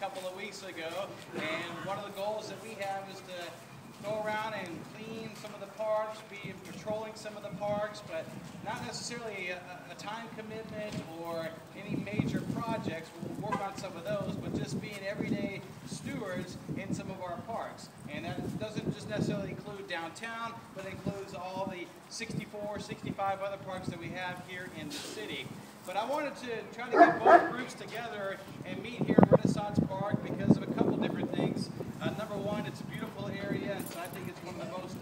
couple of weeks ago, and one of the goals that we have is to go around and clean some of the parks, be patrolling some of the parks, but not necessarily a time commitment or any major projects. We'll work on some of those, but just being everyday stewards in some of our parks. And that doesn't just necessarily include downtown, but includes all the 64, 65 other parks that we have here in the city. But I wanted to try to get both groups together and meet here at Renaissance Park because of a couple different things. Number one, it's a beautiful area, and so I think it's one of the most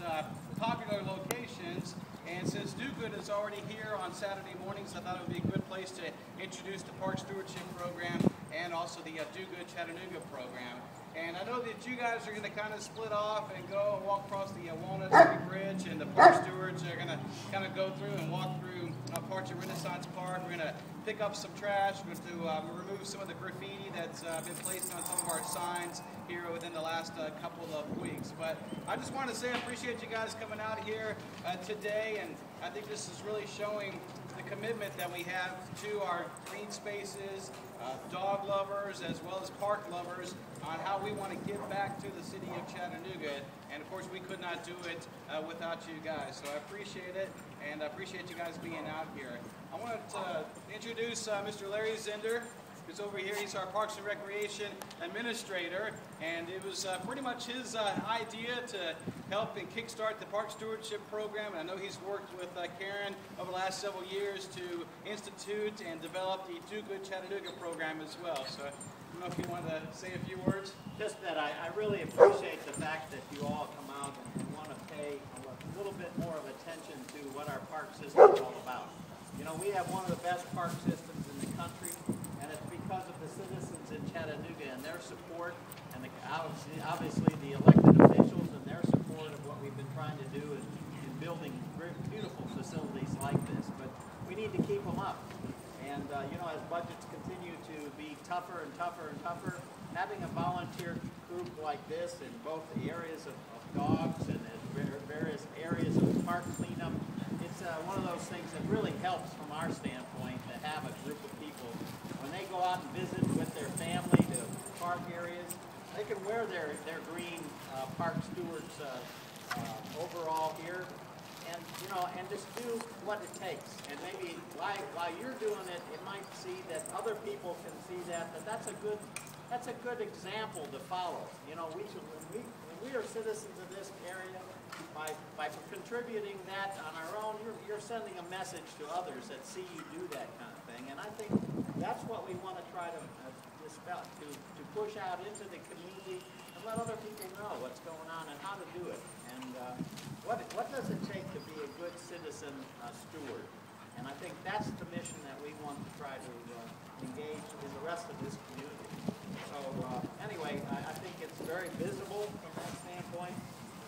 popular locations. And since Do Good is already here on Saturday mornings, I thought it would be a good place to introduce the Park Stewardship Program and also the Do Good Chattanooga program. And I know that you guys are going to kind of split off and go and walk across the Walnut Street Bridge, and the Park Stewards are going to kind of go through and walk through parts of Renaissance Park. We're going to pick up some trash. We're going to remove some of the graffiti that's been placed on some of our signs here within the last couple of weeks. But I just want to say I appreciate you guys coming out here today, and I think this is really showing the commitment that we have to our green spaces, dog lovers, as well as park lovers, on how we want to give back to the city of Chattanooga. And of course, we could not do it without you guys. So I appreciate it, and I appreciate you guys being out here. I wanted to introduce Mr. Larry Zender, who's over here. He's our Parks and Recreation Administrator, and it was pretty much his idea to help and kickstart the Park Stewardship Program. And I know he's worked with Karen over the last several years to institute and develop the Do Good Chattanooga program as well. So I don't know if you want to say a few words. Just that I really appreciate the fact that you all come out and want to pay a little bit more of attention to what our park system is all about. You know, we have one of the best park systems in the country, and it's because of the citizens in Chattanooga and their support, and obviously the elected officials and their support of what we've been trying to do in building beautiful facilities like this. But we need to keep them up. And you know, as budgets continue to be tougher and tougher and tougher, having a volunteer group like this in both the areas of dogs and various areas of park cleanup, it's one of those things that really helps from our standpoint to have a group of people. When they go out and visit with their family to park areas, they can wear their green Park Stewards overall here, and you know, and just do what it takes. And maybe while you're doing it, it might see that other people can see that's a good example to follow. You know, when we are citizens of this area, by contributing that on our own, you're sending a message to others that see you do that kind of thing. And I think that's what we want to try to dispel, to push out into the community and let other people know what's going on and how to do it. And what does it take to be a good citizen steward? And I think that's the mission that we want to try to engage in the rest of this community. So anyway, I think it's very visible from that standpoint.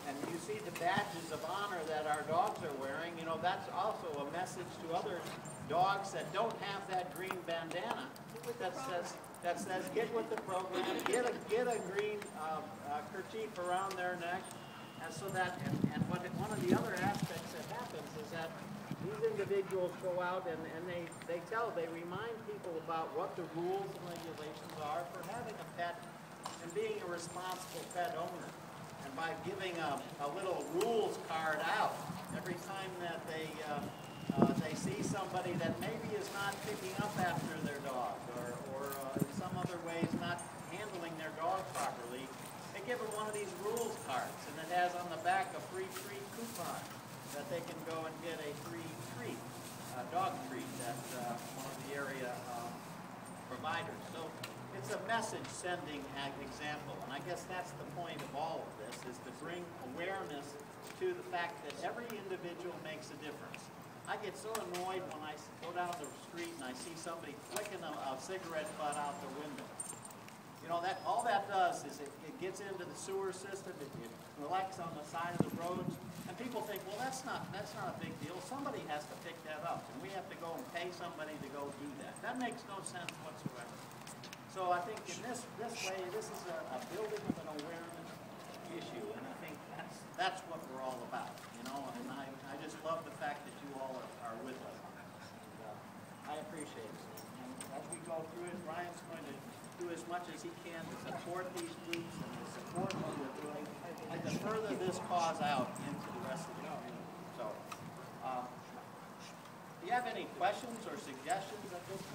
And you see the badges of honor that our dogs are wearing. You know, that's also a message to other dogs that don't have that green bandana that says get with the program, get a green kerchief around their neck, and so that and one of the other aspects that happens is that these individuals go out and they remind people about what the rules and regulations are for having a pet and being a responsible pet owner. And by giving a little rules card out every time that they see somebody that maybe is not picking up after their dog or in some other ways not handling their dog properly, they give them one of these rules cards, and it has on the back a free treat coupon that they can go and get a free treat, dog treat that one of the area providers. So it's a message-sending example, and I guess that's the point of all of this, is to bring awareness to the fact that every individual makes a difference. I get so annoyed when I go down the street and I see somebody flicking a cigarette butt out the window. You know, all that does is it gets into the sewer system, it collects on the side of the roads, and people think, well, that's not a big deal. Somebody has to pick that up, and we have to go and pay somebody to go do that. That makes no sense whatsoever. So I think in this way, this is a building of an awareness issue, and I think that's what we're all about, you know. And I just love the fact that you all are with us. And, I appreciate it. And as we go through it, Brian's going to do as much as he can to support these groups and to support what we're doing and to further this cause out into the rest of the community. So, do you have any questions or suggestions at this point?